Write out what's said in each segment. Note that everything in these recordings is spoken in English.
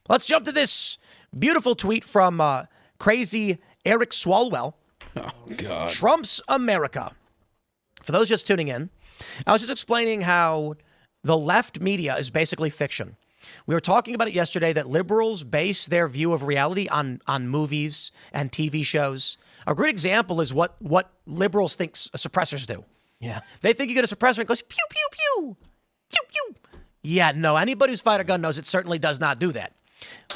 Let's jump to this beautiful tweet from crazy Eric Swalwell. Oh, God. Trump's America. For those just tuning in, I was just explaining how the left media is basically fiction. We were talking about it yesterday that liberals base their view of reality on movies and TV shows. A great example is what liberals think suppressors do. Yeah. They think you get a suppressor and it goes pew, pew, pew, pew, pew. Yeah, no, anybody who's fired a gun knows it certainly does not do that.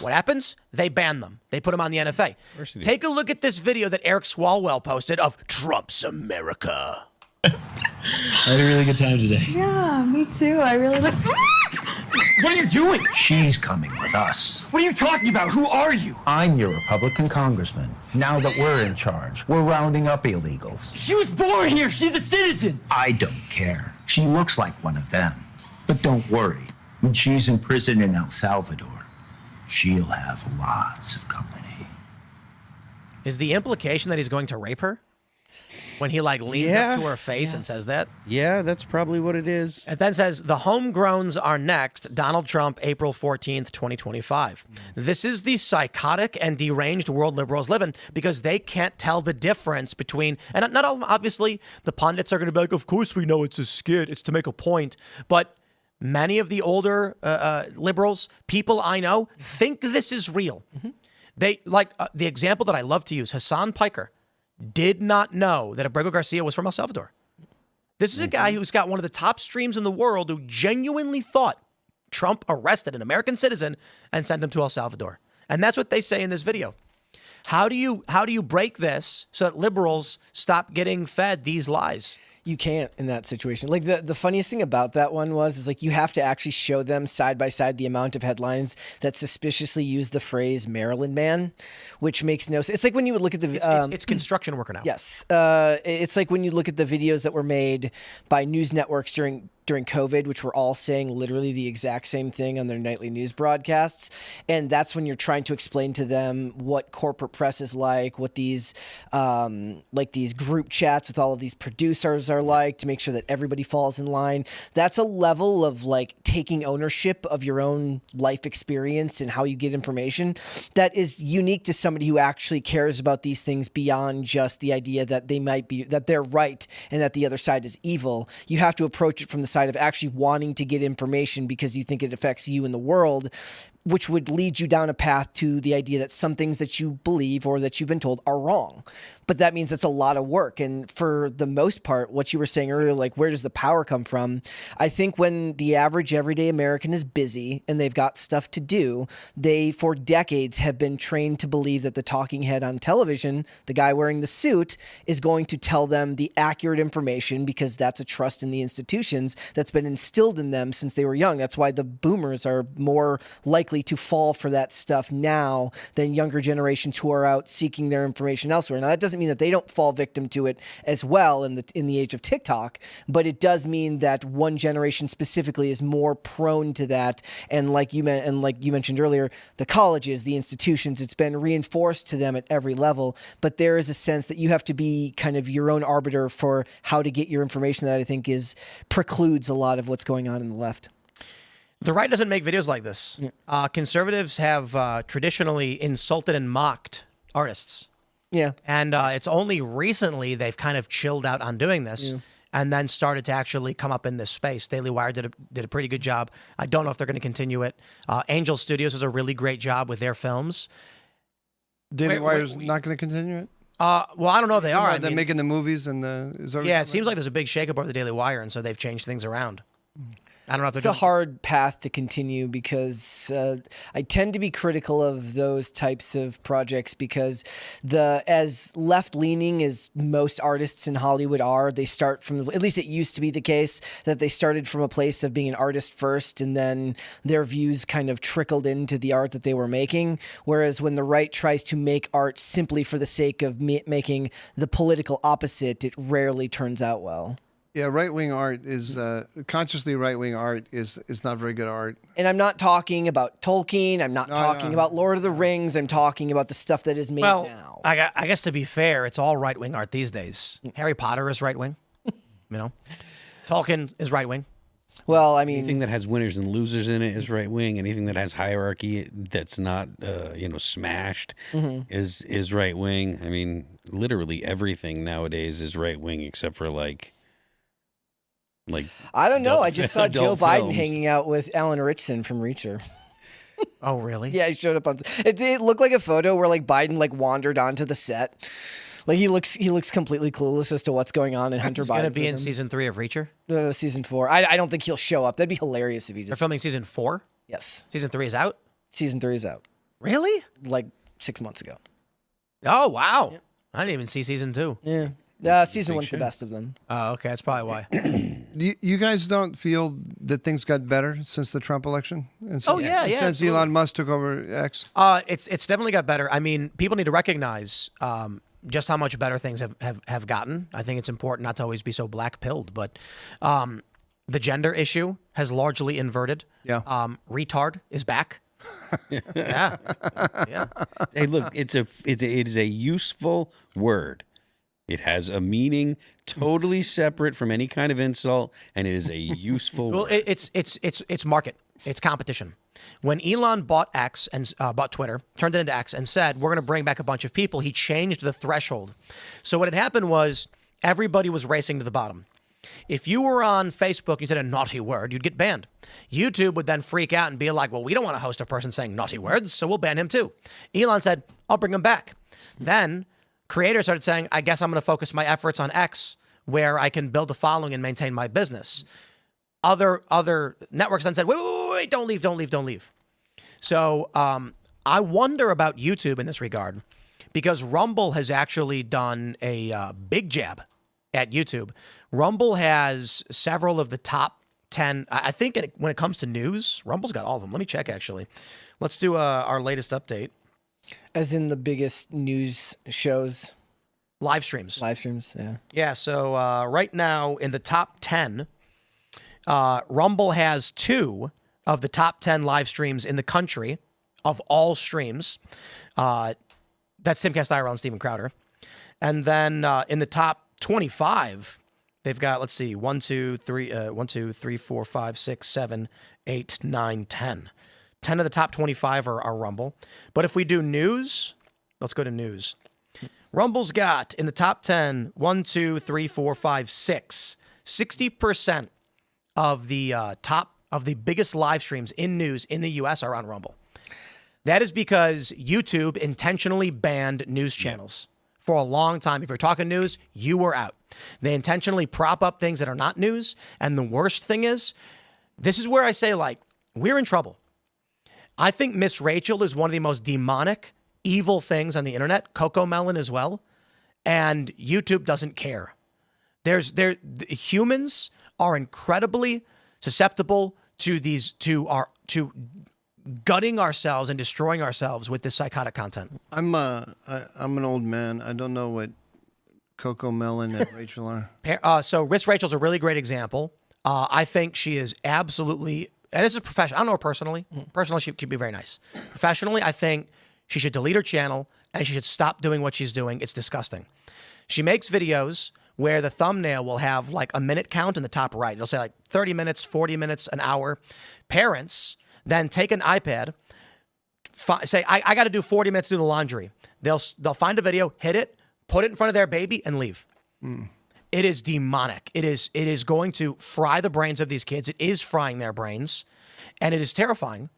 What happens? They ban them. They put them on the NFA. Take a look at this video that Eric Swalwell posted of Trump's America. I had a really good time today. Yeah, me too. I really look. What are you doing? She's coming with us. What are you talking about? Who are you? I'm your Republican congressman. Now that we're in charge, we're rounding up illegals. She was born here. She's a citizen. I don't care. She looks like one of them. But don't worry. When she's in prison in El Salvador, she'll have lots of company. Is the implication that he's going to rape her? When he leans up to her face and says that? Yeah, that's probably what it is. And then says, the homegrowns are next. Donald Trump, April 14th, 2025. This is the psychotic and deranged world liberals live in because they can't tell the difference between, and not all, obviously, the pundits are going to be like, of course we know it's a skit, it's to make a point. But many of the older liberals, people I know, think this is real. They the example that I love to use, Hassan Piker did not know that Abrego Garcia was from El Salvador. This is a guy who's got one of the top streams in the world who genuinely thought Trump arrested an American citizen and sent him to El Salvador. And that's what they say in this video. How do you break this so that liberals stop getting fed these lies? You can't in that situation. Like the funniest thing about that one is like you have to actually show them side by side the amount of headlines that suspiciously use the phrase Maryland man, which makes no sense. It's like when you would look at the it's construction worker now. Yes, it's like when you look at the videos that were made by news networks during COVID, which were all saying literally the exact same thing on their nightly news broadcasts. And that's when you're trying to explain to them what corporate press is like, what these these group chats with all of these producers are like, to make sure that everybody falls in line. That's a level of taking ownership of your own life experience and how you get information that is unique to somebody who actually cares about these things beyond just the idea that that they're right and that the other side is evil. You have to approach it from the side of actually wanting to get information because you think it affects you in the world, which would lead you down a path to the idea that some things that you believe or that you've been told are wrong. But that means it's a lot of work. And for the most part, what you were saying earlier, where does the power come from? I think when the average everyday American is busy and they've got stuff to do, they for decades have been trained to believe that the talking head on television, the guy wearing the suit, is going to tell them the accurate information because that's a trust in the institutions that's been instilled in them since they were young. That's why the boomers are more likely to fall for that stuff now than younger generations who are out seeking their information elsewhere. Now, that doesn't mean that they don't fall victim to it as well in the age of TikTok, but it does mean that one generation specifically is more prone to that. And like you mentioned earlier, the colleges, the institutions, it's been reinforced to them at every level. But there is a sense that you have to be kind of your own arbiter for how to get your information that I think precludes a lot of what's going on in the left. The right doesn't make videos like this. Yeah. Conservatives have traditionally insulted and mocked artists. Yeah. And it's only recently they've kind of chilled out on doing this and then started to actually come up in this space. Daily Wire did a pretty good job. I don't know if they're going to continue it. Angel Studios does a really great job with their films. Daily Wire's not going to continue it? Well, I don't know if they are. They're making the movies and it seems like there's a big shakeup over the Daily Wire, and so they've changed things around. I don't know if it's a hard path to continue because I tend to be critical of those types of projects because as left-leaning as most artists in Hollywood are, they start from, at least it used to be the case, that they started from a place of being an artist first and then their views kind of trickled into the art that they were making. Whereas when the right tries to make art simply for the sake of making the political opposite, it rarely turns out well. Yeah, right-wing art is consciously right-wing art is not very good art. And I'm not talking about Tolkien. I'm not talking about Lord of the Rings. I'm talking about the stuff that is made now. I guess to be fair, it's all right-wing art these days. Harry Potter is right-wing. Tolkien is right-wing. Well, I mean, Anything that has winners and losers in it is right wing. Anything that has hierarchy that's not, smashed is right wing. I mean, literally everything nowadays is right wing except for like. I don't know. adult- I just saw Joe adult Biden films. hanging out with Alan Richson from Reacher. Oh, really? Yeah, he showed up on. It looked like a photo where like Biden like wandered onto the set. Like he looks completely clueless as to what's going on, and Hunter He's Biden going to be in season 3 of Reacher. season 4. I don't think he'll show up. That'd be hilarious if he They're did. filming season 4. Yes, Season 3 is out. season 3 is out Really? like 6 months ago. Oh, wow. I didn't even see season 2. Yeah, season 1's the best of them. Oh, okay. That's probably why. You guys don't feel that things got better since the Trump election? And Oh, yeah, since absolutely. Elon Musk took over X? It's definitely got better. I mean, people need to recognize just how much better things have gotten. I think it's important not to always be so black-pilled, but the gender issue has largely inverted. Yeah. Retard is back. Yeah. Hey, look, it is a useful word. It has a meaning totally separate from any kind of insult, and it is a useful Well, word. it's market. It's competition. When Elon bought X and bought Twitter, turned it into X, and said we're going to bring back a bunch of people, he changed the threshold. So what had happened was everybody was racing to the bottom. If you were on Facebook and you said a naughty word, you'd get banned. YouTube would then freak out and be like, well, we don't want to host a person saying naughty words, so we'll ban him too. Elon said, I'll bring him back. Then creators started saying, I guess I'm going to focus my efforts on X, where I can build a following and maintain my business. Other networks then said, wait, don't leave. So I wonder about YouTube in this regard, because Rumble has actually done a big jab at YouTube. Rumble has several of the top 10. I think when it comes to news, Rumble's got all of them. Let me check, actually. Let's do our latest update. As in the biggest news shows, Live streams. yeah. Yeah, so right now in the top 10, Rumble has 2 of the top 10 live streams in the country of all streams. That's Timcast IRL and Steven Crowder. And then in the top 25, they've got, let's see, 1, 2, 3, 4, 5, 6, 7, 8, 9, 10. 10 of the top 25 are Rumble. But if we do news, let's go to news. Rumble's got in the top 10, 1, 2, 3, 4, 5, 6. 60% of the top of the biggest live streams in news in the U.S. are on Rumble. That is because YouTube intentionally banned news channels for a long time. If you're talking news, you were out. They intentionally prop up things that are not news. And the worst thing is, this is where I say, like, we're in trouble. I think Miss Rachel is one of the most demonic, evil things on the internet. Coco Melon as well. And YouTube doesn't care. Humans are incredibly susceptible to gutting ourselves and destroying ourselves with this psychotic content. I'm an old man. I don't know what Coco Melon and Rachel are. So Miss Rachel's a really great example. I think she is absolutely, and this is professional. I don't know her personally. Personally, she could be very nice. Professionally, I think she should delete her channel and she should stop doing what she's doing. It's disgusting. She makes videos where the thumbnail will have like a minute count in the top right. It'll say like 30 minutes, 40 minutes, an hour. Parents then take an iPad, say, I got to do 40 minutes to do the laundry. They'll find a video, hit it, put it in front of their baby, and leave. It is demonic. It is going to fry the brains of these kids. It is frying their brains, and it is terrifying.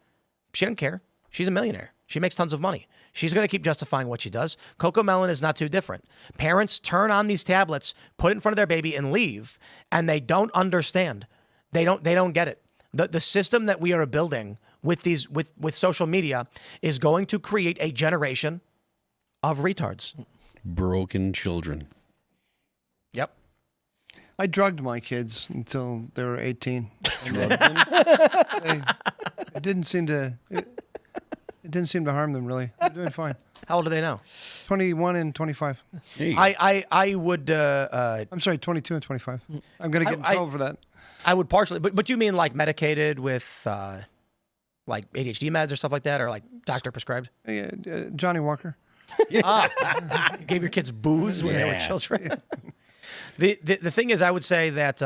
She doesn't care. She's a millionaire. She makes tons of money. She's going to keep justifying what she does. Coco Melon is not too different. Parents turn on these tablets, put it in front of their baby, and leave, and they don't understand. They don't get it. The system that we are building with social media is going to create a generation of retards. Broken children. Yep. I drugged my kids until they were 18. It didn't seem to. It didn't seem to harm them really. They're doing fine. How old are they now? 21 and 25. Hey, I would. I'm sorry, 22 and 25. I'm gonna get in trouble for that. I would partially, but you mean like medicated with like ADHD meds or stuff like that, or like doctor prescribed? Hey, Johnny Walker. You gave your kids booze when they were children. The thing is, I would say that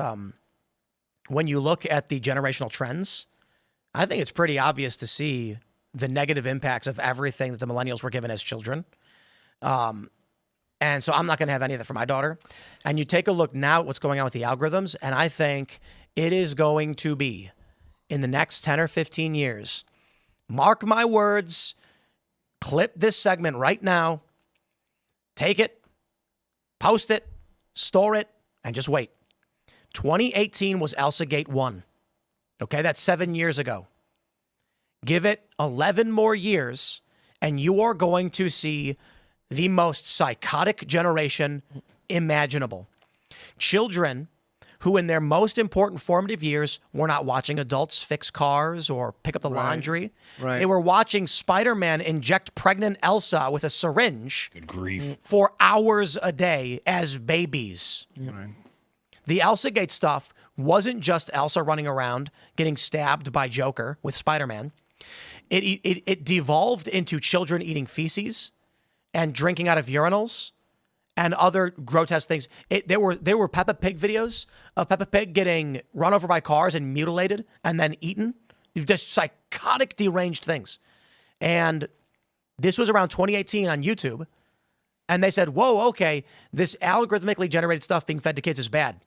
when you look at the generational trends, I think it's pretty obvious to see the negative impacts of everything that the millennials were given as children. And so I'm not going to have any of that for my daughter. And you take a look now at what's going on with the algorithms, and I think it is going to be, in the next 10 or 15 years, mark my words, clip this segment right now, take it, post it, store it, and just wait. 2018 was ElsaGate 1. Okay, that's 7 years ago. Give it 11 more years, and you are going to see the most psychotic generation imaginable. Children who in their most important formative years were not watching adults fix cars or pick up the laundry. Right. They were watching Spider-Man inject pregnant Elsa with a syringe Good grief. for hours a day as babies. Right. The ElsaGate stuff wasn't just Elsa running around getting stabbed by Joker with Spider-Man. It devolved into children eating feces and drinking out of urinals and other grotesque things. There were Peppa Pig videos of Peppa Pig getting run over by cars and mutilated and then eaten. Just psychotic, deranged things. And this was around 2018 on YouTube. And they said, whoa, okay, this algorithmically generated stuff being fed to kids is bad.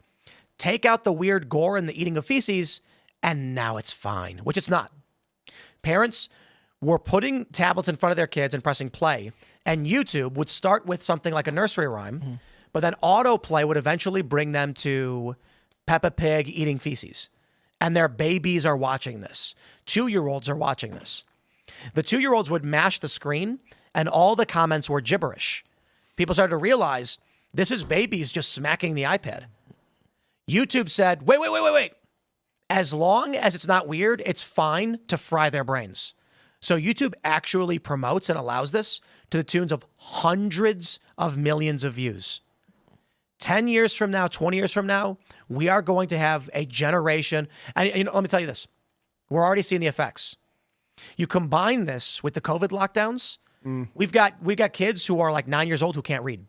Take out the weird gore and the eating of feces, and now it's fine, which it's not. Parents were putting tablets in front of their kids and pressing play, and YouTube would start with something like a nursery rhyme, but then autoplay would eventually bring them to Peppa Pig eating feces. And their babies are watching this. 2-year-olds are watching this. The 2-year-olds would mash the screen, and all the comments were gibberish. People started to realize this is babies just smacking the iPad. YouTube said, wait. As long as it's not weird, it's fine to fry their brains. So YouTube actually promotes and allows this to the tunes of hundreds of millions of views. 10 years from now, 20 years from now, we are going to have a generation. And let me tell you this. We're already seeing the effects. You combine this with the COVID lockdowns. We've got kids who are like 9 years old who can't read.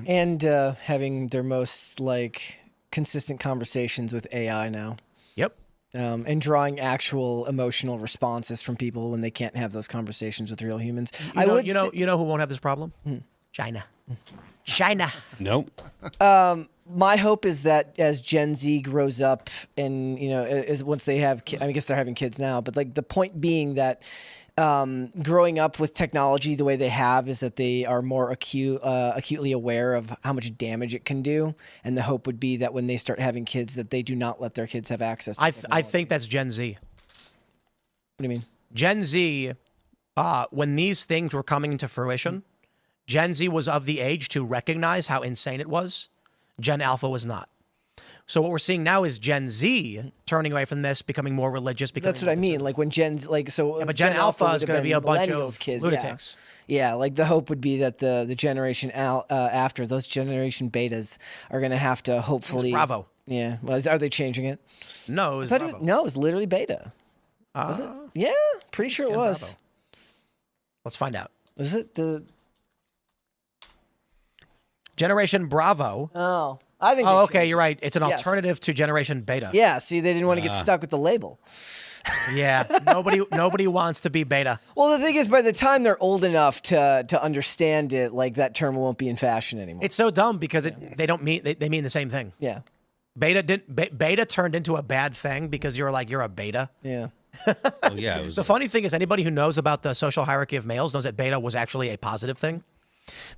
And having their most consistent conversations with AI now. Yep. And drawing actual emotional responses from people when they can't have those conversations with real humans. You know who won't have this problem? China. Nope. My hope is that as Gen Z grows up and, is once they have, I guess they're having kids now, but the point being that growing up with technology the way they have is that they are more acutely aware of how much damage it can do. And the hope would be that when they start having kids, that they do not let their kids have access to I think that's Gen Z. What do you mean? Gen Z, when these things were coming into fruition, Gen Z was of the age to recognize how insane it was. Gen Alpha was not. So what we're seeing now is Gen Z turning away from this, becoming more religious. That's what I mean. Like when Gen but Gen Alpha is going to be a bunch of kids, lunatics. Yeah, the hope would be that the generation after, those generation betas are going to have to hopefully. It's Bravo. Yeah. Well, are they changing it? No, it was it Bravo. was literally beta. Was it? Yeah, pretty sure it was. Bravo. Let's find out. Was it the Generation Bravo? Oh, I think. Oh, okay, you're right. It's an alternative to Generation Beta. Yeah. See, they didn't want to get stuck with the label. Yeah. Nobody wants to be beta. Well, the thing is, by the time they're old enough to understand it, that term won't be in fashion anymore. It's so dumb because they mean the same thing. Yeah. Beta turned into a bad thing because you're a beta. Yeah. Well, yeah. It was The funny thing is, anybody who knows about the social hierarchy of males knows that beta was actually a positive thing.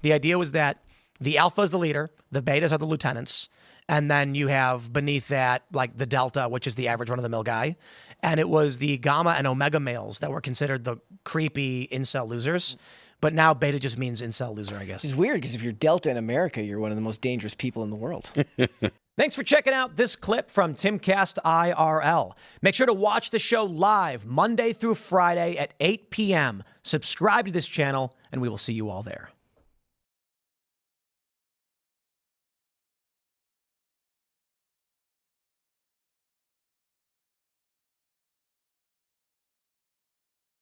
The idea was that the alpha is the leader, the betas are the lieutenants, and then you have beneath that the delta, which is the average run-of-the-mill guy. And it was the gamma and omega males that were considered the creepy incel losers. But now beta just means incel loser, I guess. It's weird because if you're delta in America, you're one of the most dangerous people in the world. Thanks for checking out this clip from Timcast IRL. Make sure to watch the show live Monday through Friday at 8 p.m. Subscribe to this channel, and we will see you all there.